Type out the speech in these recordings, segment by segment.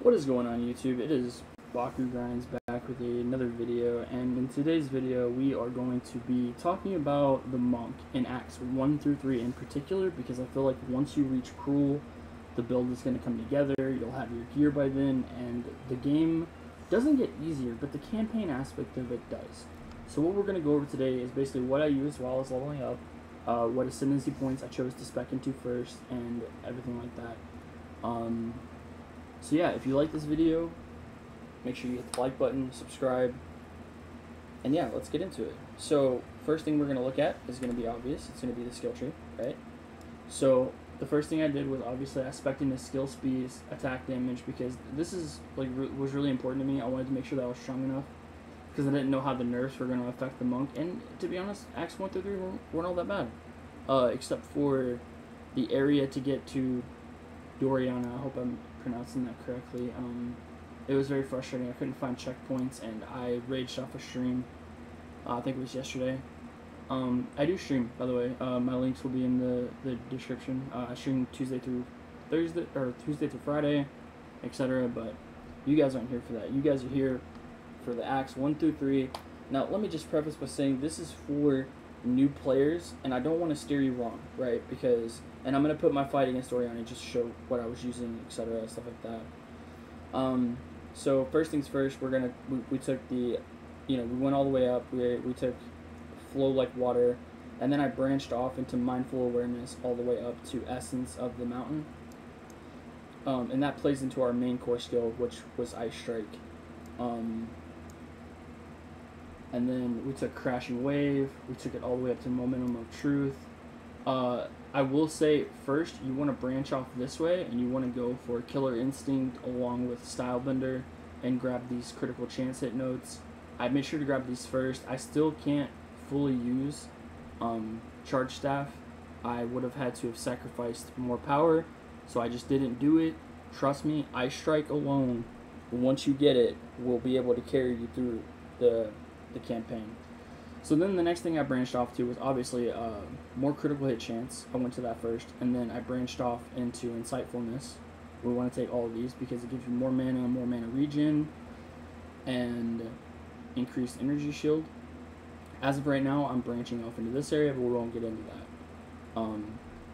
What is going on YouTube? It is Baku Grinds back with another video, and in today's video we are going to be talking about the monk in Acts 1 through 3 in particular, because I feel like once you reach Cruel, the build is going to come together, you'll have your gear by then, and the game doesn't get easier, but the campaign aspect of it does. So what we're going to go over today is basically what I used while I was leveling up, what ascendancy points I chose to spec into first, and everything like that. So yeah, if you like this video, make sure you hit the like button, subscribe, and yeah, let's get into it. So first thing we're going to look at is going to be obvious. It's going to be the skill tree, right? So the first thing I did was obviously I spec'd into skill speeds, attack damage, because this is was really important to me. I wanted to make sure that I was strong enough, because I didn't know how the nerfs were going to affect the monk. And to be honest, Acts 1 through 3 weren't all that bad, except for the area to get to Doriana. I hope I'm pronouncing that correctly. It was very frustrating. I couldn't find checkpoints, and I raged off a stream. I think it was yesterday. I do stream, by the way. My links will be in the description. I stream Tuesday through Thursday, or Tuesday through Friday, etc. But you guys aren't here for that. You guys are here for the Acts 1 through 3. Now, let me just preface by saying this is for new players, and I don't want to steer you wrong, right? Because, and I'm going to put my fight against Oriana and just show what I was using, etc., stuff like that. So first things first, we took the, we went all the way up, we took flow like water, and then I branched off into mindful awareness all the way up to essence of the mountain. And that plays into our main core skill, which was Ice Strike. And then we took Crashing Wave, we took it all the way up to Momentum of Truth. I will say, first, you want to branch off this way, and you want to go for Killer Instinct along with Style Bender, and grab these critical chance hit notes. I made sure to grab these first. I still can't fully use Charge Staff. I would have had to have sacrificed more power, so I just didn't do it. Trust me, Ice Strike alone, once you get it, will be able to carry you through the campaign. So then the next thing I branched off to was obviously more critical hit chance. I went to that first, and then I branched off into Insightfulness. We want to take all of these because it gives you more mana regen, and increased energy shield. As of right now, I'm branching off into this area, but we won't get into that.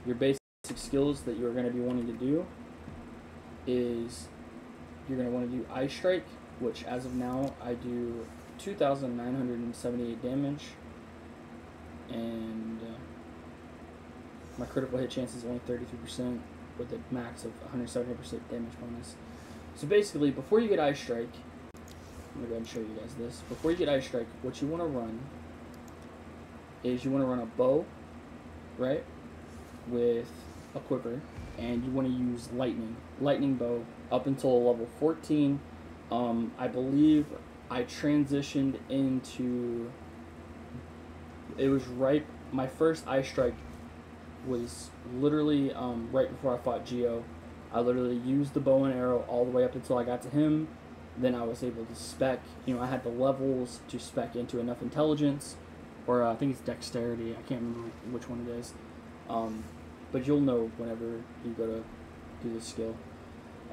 Your basic skills that you're going to be wanting to do is you're going to want to do Ice Strike, which as of now I do 2,978 damage, and my critical hit chance is only 33% with a max of 170% damage bonus. So basically, before you get Ice Strike, I'm going to go ahead and show you guys this. Before you get Ice Strike, what you want to run is you want to run a bow, right, with a quiver, and you want to use lightning bow up until level 14. I believe I transitioned into, it was right, my first Ice Strike was literally right before I fought Geo. I literally used the bow and arrow all the way up until I got to him. Then I was able to spec, I had the levels to spec into enough intelligence, or I think it's dexterity, I can't remember which one it is. But you'll know whenever you go to do this skill.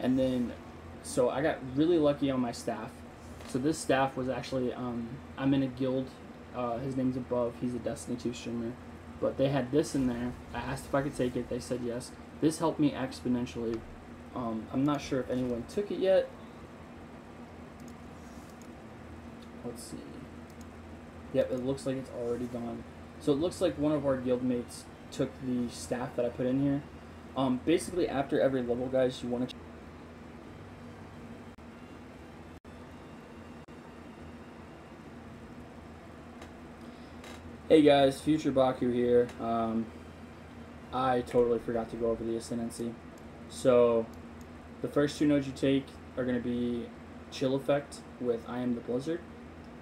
And then, so I got really lucky on my staff. So this staff was actually, I'm in a guild, his name's Above, he's a Destiny 2 streamer, but they had this in there. I asked if I could take it, they said yes. This helped me exponentially. I'm not sure if anyone took it yet. Let's see. Yep, it looks like it's already gone. So it looks like one of our guildmates took the staff that I put in here. Basically, after every level, guys, you want to... Hey guys, Future Baku here. I totally forgot to go over the Ascendancy. So, the first two nodes you take are going to be Chill Effect with I Am the Blizzard,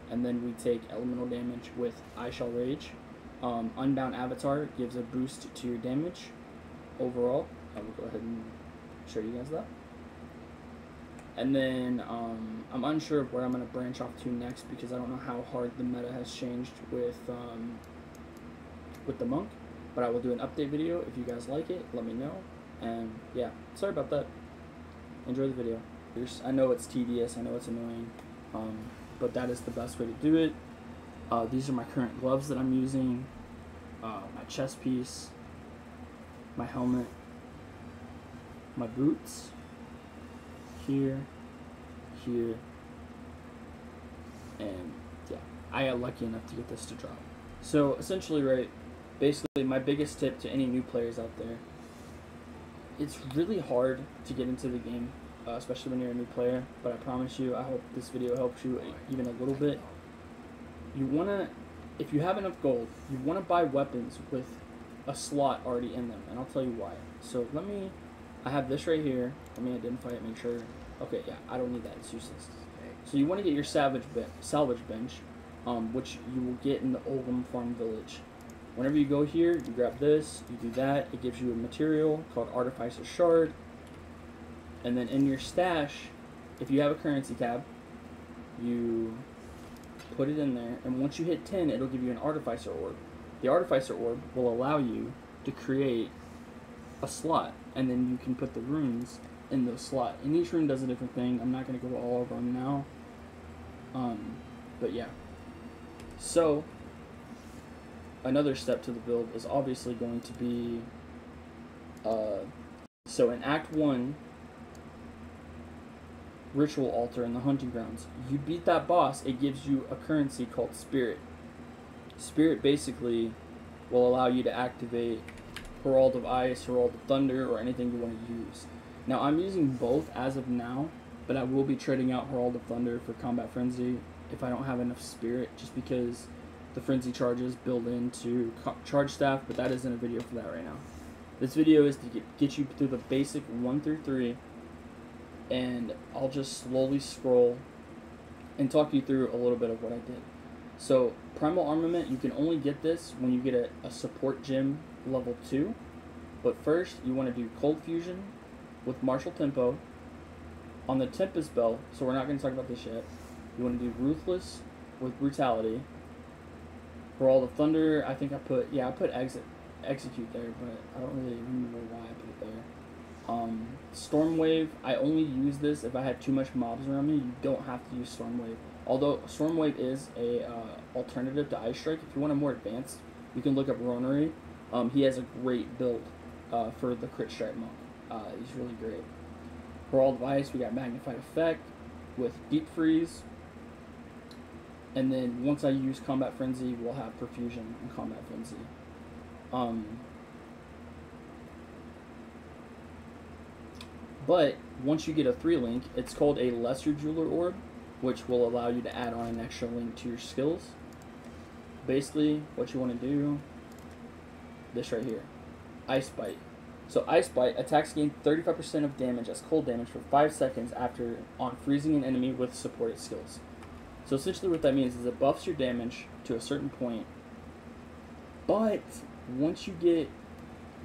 and then we take Elemental Damage with I Shall Rage. Unbound Avatar gives a boost to your damage overall. I will go ahead and show you guys that. And then I'm unsure of where I'm going to branch off to next, because I don't know how hard the meta has changed with the monk. But I will do an update video. If you guys like it, let me know. And yeah, sorry about that. Enjoy the video. I know it's tedious, I know it's annoying, but that is the best way to do it. These are my current gloves that I'm using, my chest piece, my helmet, my boots, here, and yeah, I got lucky enough to get this to drop. So essentially, right, basically my biggest tip to any new players out there, it's really hard to get into the game, especially when you're a new player, but I promise you, I hope this video helps you even a little bit. You want to, if you have enough gold, you want to buy weapons with a slot already in them, and I'll tell you why. So I have this right here. Let me identify it, make sure. Okay, yeah, I don't need that, it's useless. So you want to get your salvage bench, which you will get in the Olgum Farm Village. Whenever you go here, you grab this, you do that, it gives you a material called Artificer Shard, and then in your stash, if you have a currency tab, you put it in there, and once you hit 10, it'll give you an Artificer Orb. The Artificer Orb will allow you to create a slot, and then you can put the runes in those slot. And each rune does a different thing. I'm not going to go all over them now. But yeah. So, another step to the build is obviously going to be, so in Act 1, Ritual Altar in the Hunting Grounds, you beat that boss, it gives you a currency called Spirit. Spirit basically will allow you to activate Herald of Ice, Herald of Thunder, or anything you want to use. Now, I'm using both as of now, but I will be trading out Herald of Thunder for Combat Frenzy if I don't have enough Spirit, just because the Frenzy charges build into Charge Staff, but that isn't a video for that right now. This video is to get you through the basic 1 through 3, and I'll just slowly scroll and talk you through a little bit of what I did. So, Primal Armament, you can only get this when you get a support gem level 2, but first you want to do Cold Fusion with Martial Tempo on the Tempest Bell, so we're not going to talk about this yet. You want to do Ruthless with Brutality. Herald of Thunder, I think I put Execute there, but I don't really remember why I put it there. Storm Wave, I only use this if I had too much mobs around me. You don't have to use Storm Wave. Although Storm Wave is a alternative to Ice Strike. If you want a more advanced, you can look up Ronery. He has a great build for the Crit Strike monk. He's really great. Herald of Ice, we got Magnified Effect with Deep Freeze. And then once I use Combat Frenzy, we'll have Perfusion and Combat Frenzy. But once you get a 3-link, it's called a Lesser Jeweler Orb, which will allow you to add on an extra link to your skills. Basically, what you want to do, this right here, Ice Bite. So Ice Bite, attacks gain 35% of damage as cold damage for 5 seconds after on freezing an enemy with supported skills. So essentially what that means is it buffs your damage to a certain point, but once you get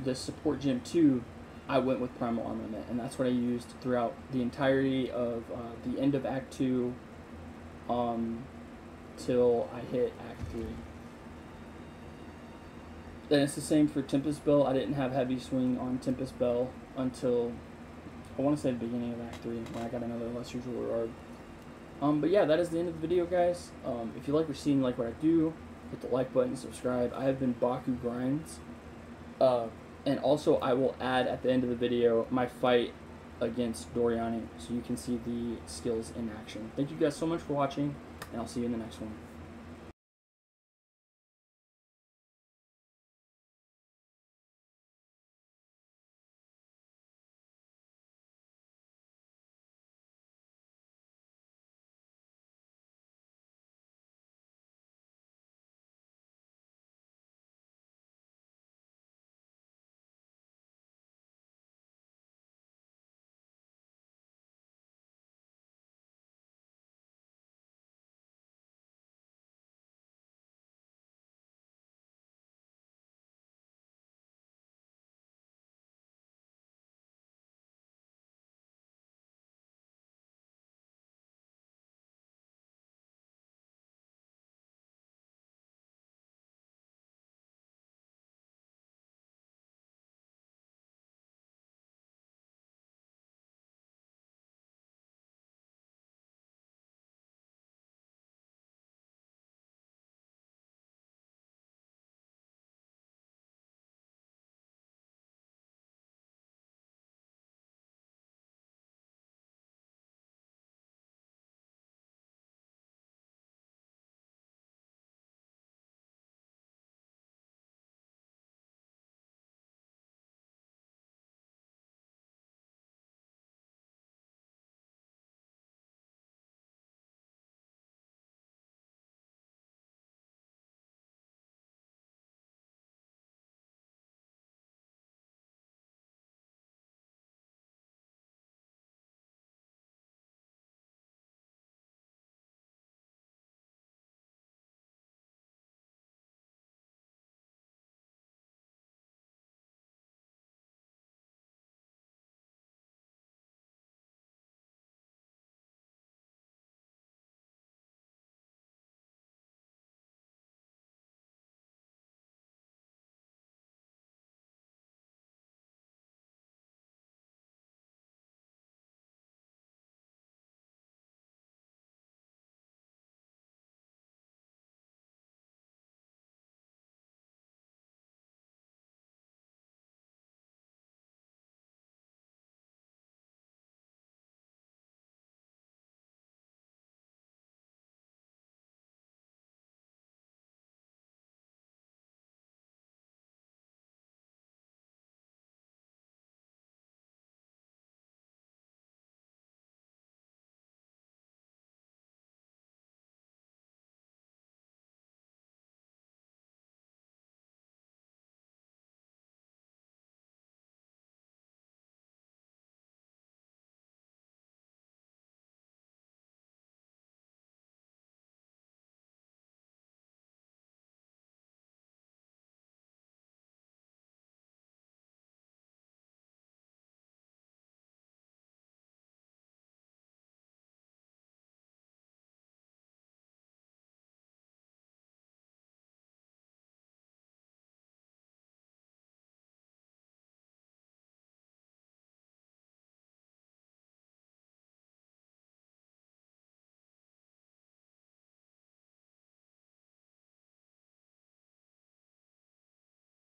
the support gem 2, I went with Primal Armament, and that's what I used throughout the entirety of the end of Act 2 till I hit Act 3. Then it's the same for Tempest Bell. I didn't have Heavy Swing on Tempest Bell until, I want to say, the beginning of Act 3, when I got another Lesser Jeweler Orb. But yeah, that is the end of the video, guys. If you like what you're seeing, like what I do, hit the like button, subscribe. I have been Baku Grinds. And also, I will add at the end of the video my fight against Doriani, so you can see the skills in action. Thank you guys so much for watching, and I'll see you in the next one.